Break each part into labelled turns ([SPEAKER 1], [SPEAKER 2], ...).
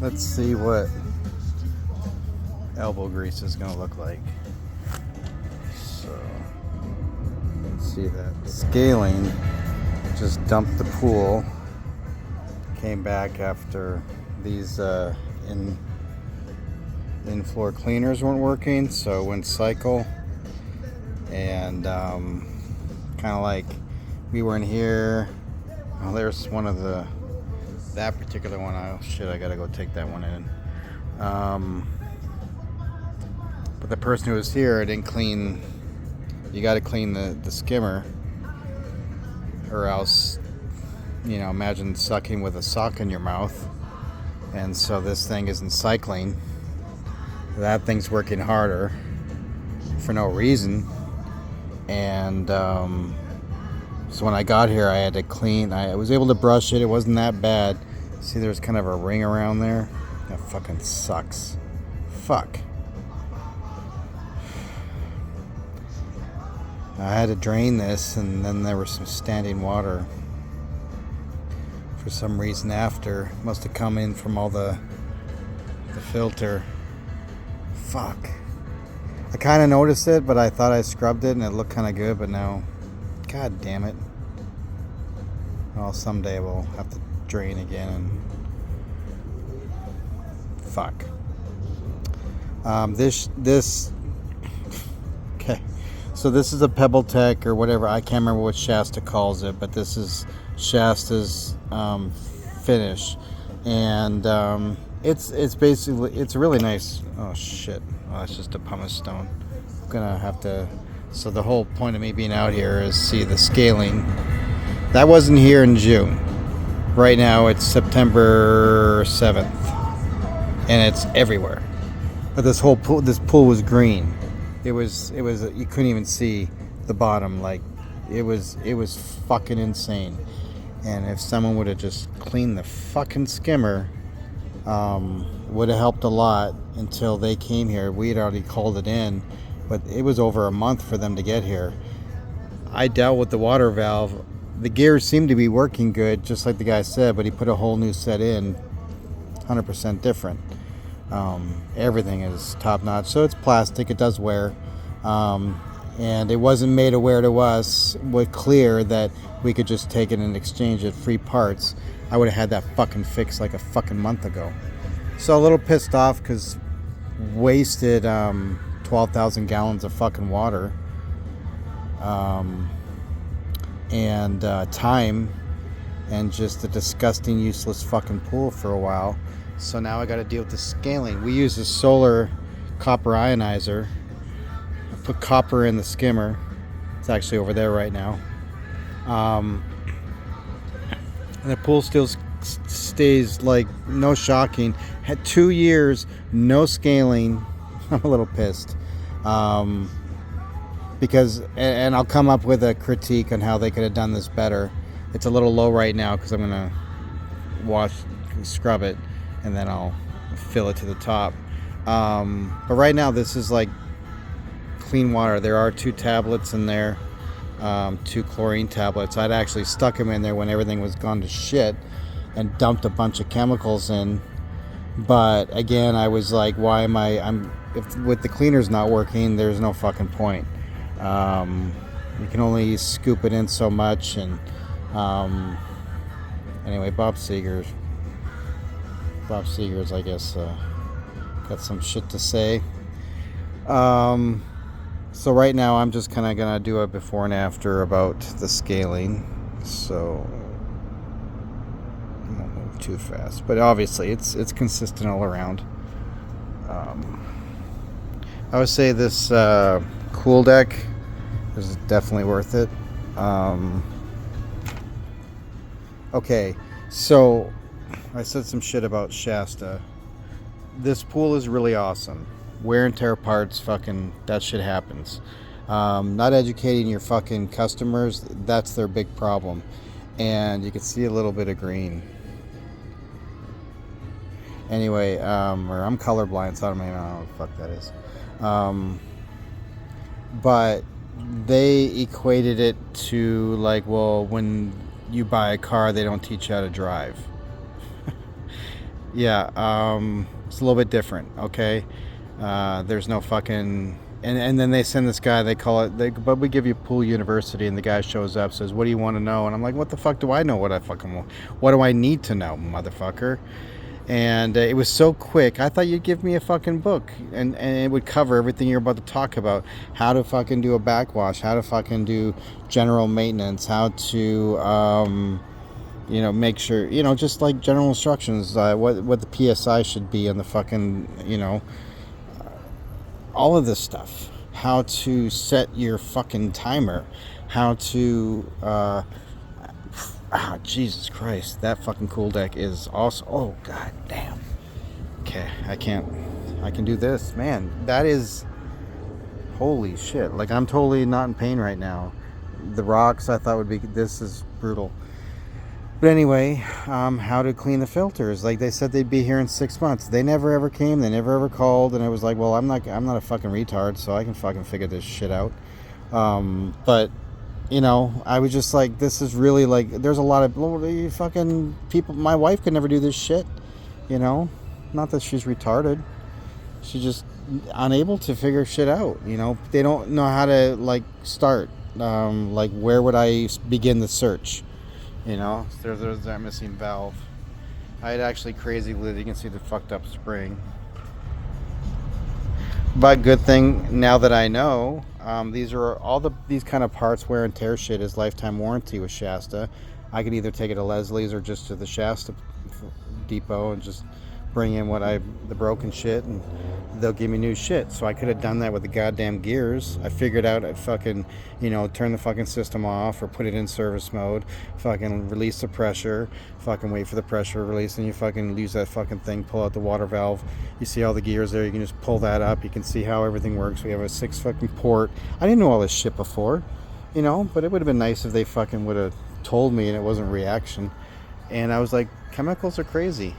[SPEAKER 1] Let's see what elbow grease is going to look like. So, you can see that scaling just dumped the pool. Came back after these in-floor cleaners weren't working, so it went cycle. And kind of like we weren't here. Oh, there's one of that particular one. Oh shit, I gotta go take that one in. But the person who was here didn't clean. You got to clean the skimmer, or else, imagine sucking with a sock in your mouth. And so this thing isn't cycling. That thing's working harder for no reason. And so when I got here, I had to clean. I was able to brush it. It wasn't that bad. See, there's kind of a ring around there. That fucking sucks. Fuck. I had to drain this, and then there was some standing water for some reason after. Must have come in from all the filter. Fuck. I kind of noticed it, but I thought I scrubbed it and it looked kind of good, but now, god damn it. Well, someday we'll have to drain again and fuck. Okay. So this is a PebbleTech or whatever. I can't remember what Shasta calls it, but this is Shasta's finish, and it's basically, it's really nice. Oh shit! Oh, that's just a pumice stone. I'm gonna have to. So the whole point of me being out here is see the scaling. That wasn't here in June. Right now it's September 7th, and it's everywhere. But this pool was green. It was you couldn't even see the bottom. Like it was fucking insane. And if someone would have just cleaned the fucking skimmer, would have helped a lot until they came here. We had already called it in, but it was over a month for them to get here. I dealt with the water valve. The gears seemed to be working good, just like the guy said, but he put a whole new set in, 100% different. Everything is top notch. So it's plastic, it does wear. And it wasn't made aware to us, with clear, that we could just take it and exchange it free parts. I would have had that fucking fixed like a fucking month ago. So a little pissed off because wasted 12,000 gallons of fucking water and time, and just a disgusting, useless fucking pool for a while. So now I got to deal with the scaling. We use a solar copper ionizer. I put copper in the skimmer. It's actually over there right now. And the pool still stays like no shocking. Had 2 years, no scaling. I'm a little pissed. Because, and I'll come up with a critique on how they could have done this better. It's a little low right now because I'm going to scrub it, and then I'll fill it to the top. But right now this is like clean water. There are 2 tablets in there, 2 chlorine tablets. I'd actually stuck them in there when everything was gone to shit and dumped a bunch of chemicals in. But again, I was like, why am if with the cleaners not working, there's no fucking point. You can only scoop it in so much. And anyway, Bob Seger's, I guess, got some shit to say. So right now I'm just kind of gonna do a before and after about the scaling. So I won't move too fast, but obviously it's consistent all around. I would say this Cool Deck is definitely worth it. Okay, so I said some shit about Shasta. This pool is really awesome. Wear and tear parts, fucking, that shit happens. Not educating your fucking customers, that's their big problem. And you can see a little bit of green. Anyway, or I'm colorblind, so I don't even know what the fuck that is. But they equated it to like, well, when you buy a car, they don't teach you how to drive. Yeah, it's a little bit different. Okay, there's no fucking. And then they send this guy. They call it. But we give you Pool University, and the guy shows up, says, "What do you want to know?" And I'm like, "What the fuck do I know? What I fucking want? What do I need to know, motherfucker?" And it was so quick. I thought you'd give me a fucking book, and it would cover everything you're about to talk about: how to fucking do a backwash, how to fucking do general maintenance, how to make sure, just like general instructions, what the PSI should be on the fucking, all of this stuff, how to set your fucking timer, how to Jesus Christ, that fucking cool deck is awesome. Oh god damn. Okay, I can do this, man. That is holy shit. Like, I'm totally not in pain right now. The rocks I thought would be, this is brutal. But anyway, how to clean the filters. Like, they said they'd be here in 6 months. They never ever came. They never ever called. And I was like, well, I'm not a fucking retard, so I can fucking figure this shit out. But I was just like, this is really like, there's a lot of fucking people. My wife could never do this shit. Not that she's retarded. She's just unable to figure shit out. They don't know how to like start. Like, where would I begin the search? There's that missing valve. I had actually crazy lid. You can see the fucked up spring. But good thing now that I know, these are these kind of parts, wear and tear shit is lifetime warranty with Shasta. I could either take it to Leslie's or just to the Shasta depot and just bring in the broken shit, and they'll give me new shit. So I could have done that with the goddamn gears. I figured out I'd fucking, turn the fucking system off or put it in service mode, fucking release the pressure, fucking wait for the pressure release, and you fucking use that fucking thing, pull out the water valve. You see all the gears there, you can just pull that up. You can see how everything works. We have a 6 fucking port. I didn't know all this shit before, but it would have been nice if they fucking would have told me and it wasn't reaction. And I was like, chemicals are crazy.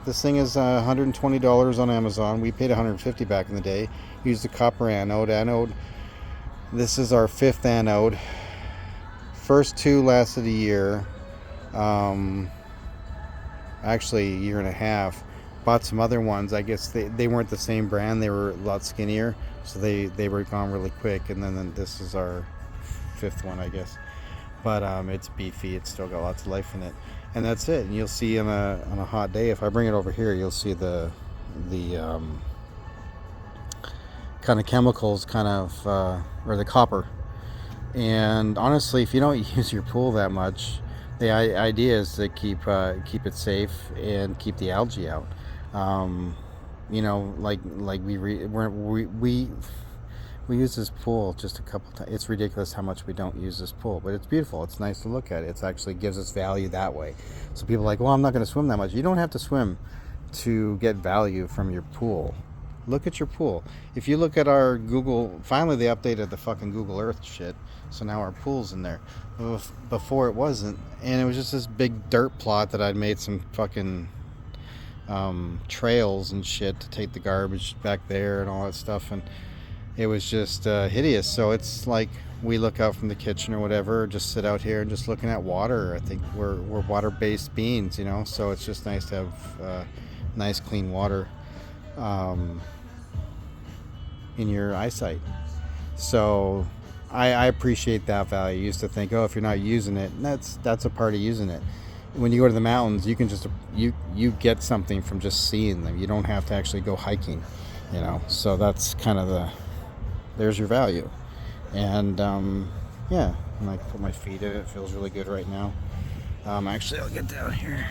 [SPEAKER 1] This thing is $120 on Amazon. We paid $150 back in the day. Used a copper anode. This is our 5th anode. First 2 lasted a year. Actually, a year and a half. Bought some other ones. I guess they weren't the same brand. They were a lot skinnier, so they were gone really quick. And then this is our 5th one, I guess. But it's beefy. It's still got lots of life in it. And that's it. And you'll see on a hot day, if I bring it over here, you'll see the kind of chemicals, or the copper. And honestly, if you don't use your pool that much, the idea is to keep it safe and keep the algae out. Like we use this pool just a couple times. It's ridiculous how much we don't use this pool, but it's beautiful. It's nice to look at. It actually gives us value that way. So people are like, well, I'm not going to swim that much. You don't have to swim to get value from your pool. Look at your pool. If you look at our Google, finally they updated the fucking Google Earth shit, so now our pool's in there. Before it wasn't, and it was just this big dirt plot that I'd made some fucking trails and shit to take the garbage back there and all that stuff, and it was just hideous. So it's like we look out from the kitchen or whatever, just sit out here and just looking at water. I think we're water-based beings, so it's just nice to have nice clean water in your eyesight. So I appreciate that value. I used to think, if you're not using it, that's a part of using it. When you go to the mountains, you can just you get something from just seeing them. You don't have to actually go hiking, so that's kind of there's your value. And yeah, and I put my feet in it. It feels really good right now. Actually, I'll get down here.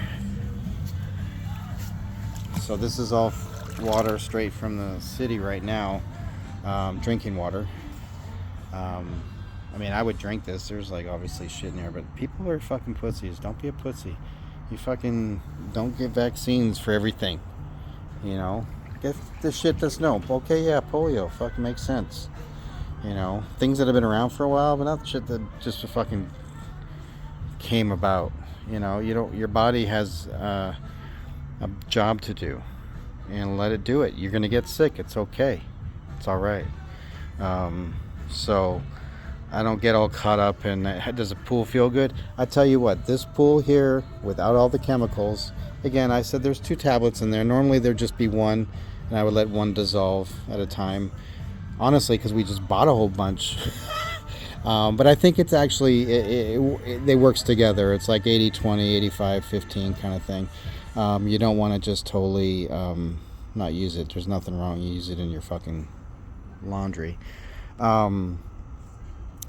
[SPEAKER 1] So this is all water straight from the city right now, drinking water. I would drink this. There's obviously shit in there, but people are fucking pussies. Don't be a pussy. You fucking don't get vaccines for everything. Get this shit that's okay, yeah, polio, fucking makes sense. Things that have been around for a while, but not shit that just fucking came about. Your body has a job to do, and let it do it. You're gonna get sick. It's okay. It's all right. So I don't get all caught up in does the pool feel good. I tell you what, this pool here without all the chemicals, again, I said there's 2 tablets in there. Normally there'd just be one, and I would let one dissolve at a time, honestly, because we just bought a whole bunch. But I think it's actually they works together. It's like 80-20, 85-15 kind of thing. You don't want to just totally not use it. There's nothing wrong. You use it in your fucking laundry.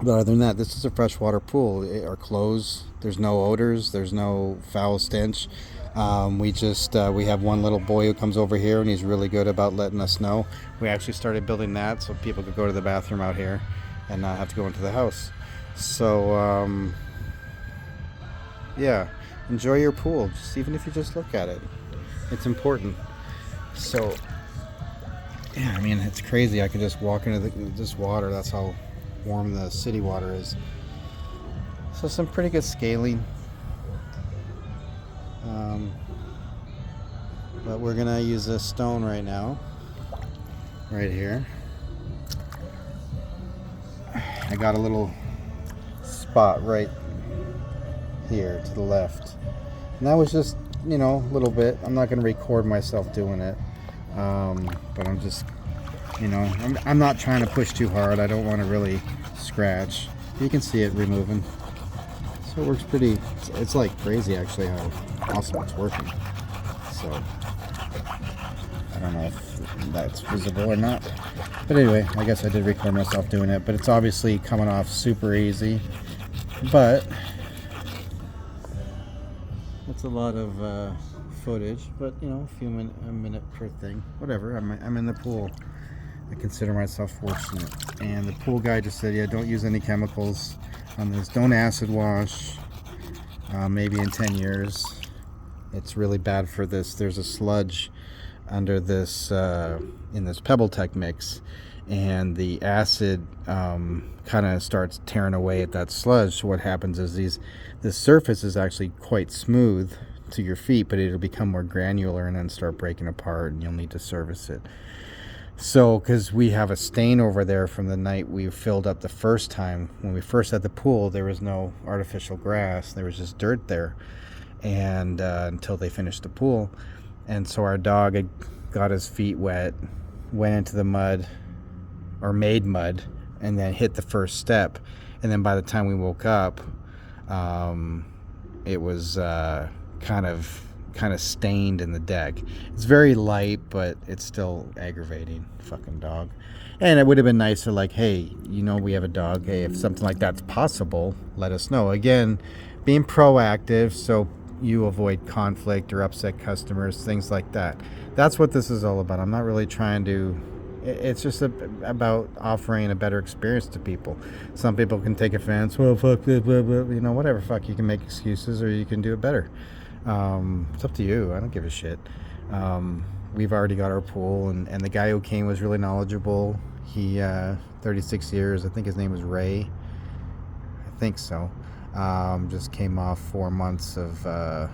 [SPEAKER 1] But other than that, this is a freshwater pool. Our clothes, there's no odors, there's no foul stench. We have one little boy who comes over here, and he's really good about letting us know. We actually started building that so people could go to the bathroom out here and not have to go into the house. So yeah, enjoy your pool, just even if you just look at it. It's important. So yeah, I mean, it's crazy. I could just walk into this water. That's how warm the city water is. So some pretty good scaling. But we're gonna use this stone right now, right here. I got a little spot right here to the left, and that was just, a little bit. I'm not gonna record myself doing it, but I'm just, I'm not trying to push too hard. I don't want to really scratch. You can see it removing. So it works pretty, it's like crazy actually how awesome it's working. So I don't know if that's visible or not. But anyway, I guess I did record myself doing it, but it's obviously coming off super easy. But it's a lot of footage, but a minute per thing. Whatever, I'm in the pool. I consider myself fortunate. And the pool guy just said, yeah, don't use any chemicals on this. Don't acid wash. Maybe in 10 years. It's really bad for this. There's a sludge under this, in this PebbleTech mix. And the acid kind of starts tearing away at that sludge. So what happens is this surface is actually quite smooth to your feet, but it'll become more granular and then start breaking apart, and you'll need to service it. So, because we have a stain over there from the night we filled up the first time. When we first had the pool, there was no artificial grass. There was just dirt there, and until they finished the pool. And so our dog had got his feet wet, went into the mud, or made mud, and then hit the first step. And then by the time we woke up, it was kind of stained in the deck. It's very light, but it's still aggravating. Fucking dog. And it would have been nicer, like, hey, we have a dog. Hey, if something like that's possible, let us know. Again, being proactive so you avoid conflict or upset customers, things like that. That's what this is all about. I'm not really trying to. It's just about offering a better experience to people. Some people can take offense. Well, fuck this, blah, blah, whatever. Fuck, you can make excuses or you can do it better. It's up to you. I don't give a shit. We've already got our pool, and the guy who came was really knowledgeable. He 36 years. I think his name was Ray. I think so. Just came off 4 months of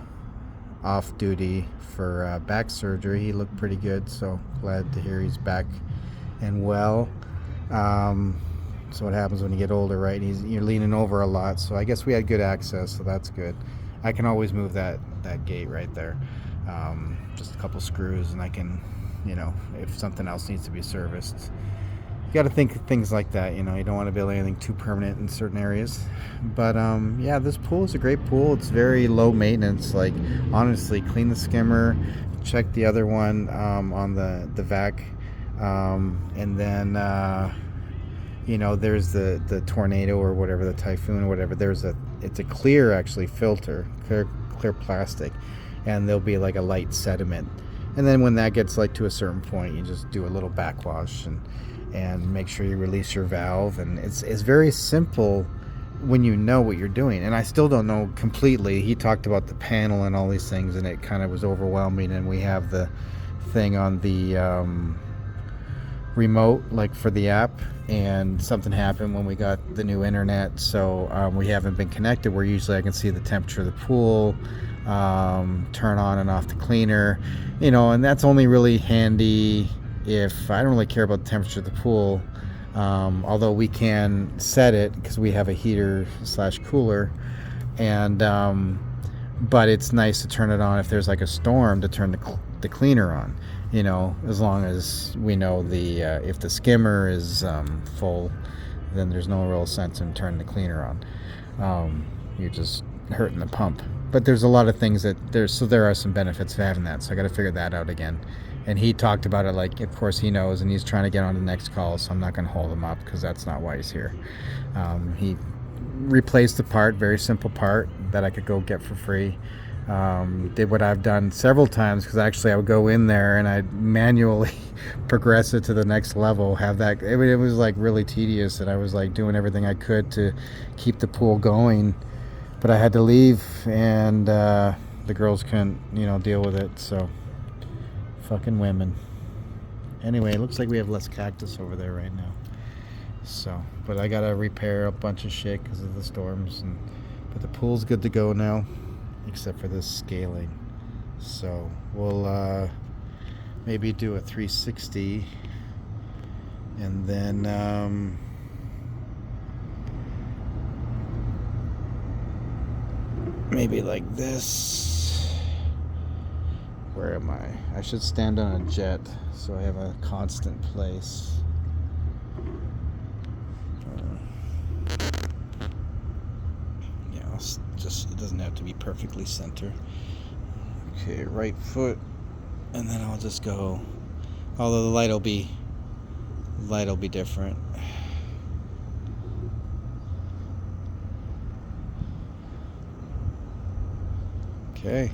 [SPEAKER 1] off duty for back surgery. He looked pretty good, so glad to hear he's back and well. So what happens when you get older, right? You're leaning over a lot, so I guess we had good access, so that's good. I can always move that gate right there. Just a couple screws, and I can, if something else needs to be serviced. You got to think of things like that, you don't want to build anything too permanent in certain areas. But yeah, this pool is a great pool. It's very low maintenance. Like, honestly, clean the skimmer, check the other one on the vac, and then there's the tornado or whatever, the typhoon or whatever. It's a clear actually filter, clear plastic, and there'll be like a light sediment. And then when that gets like to a certain point, you just do a little backwash and make sure you release your valve. And it's very simple when you know what you're doing. And I still don't know completely. He talked about the panel and all these things, and it kind of was overwhelming. And we have the thing on the remote, like for the app, and something happened when we got the new internet, so we haven't been connected. Where usually I can see the temperature of the pool, turn on and off the cleaner, and that's only really handy if I don't really care about the temperature of the pool. Although we can set it because we have a heater slash cooler, and but it's nice to turn it on if there's like a storm, to turn the cleaner on. You know, as long as we know the if the skimmer is full, then there's no real sense in turning the cleaner on. You're just hurting the pump. But there's a lot of things that there are some benefits to having that. So I got to figure that out again. And he talked about it, like, of course he knows, and he's trying to get on the next call, so I'm not going to hold him up because that's not why he's here. He replaced the part, very simple part that I could go get for free. Did what I've done several times, because actually I would go in there and I'd manually progress it to the next level, have that. It was like really tedious, and I was like doing everything I could to keep the pool going, but I had to leave, and the girls couldn't, deal with it. So fucking women. Anyway, it looks like we have less cactus over there right now. So, but I gotta repair a bunch of shit because of the storms, but the pool's good to go now, except for this scaling. So we'll maybe do a 360, and then maybe like this. Where am I? I should stand on a jet so I have a constant place. Just, it doesn't have to be perfectly center. Okay, right foot, and then I'll just go. Although the light will be different. Okay.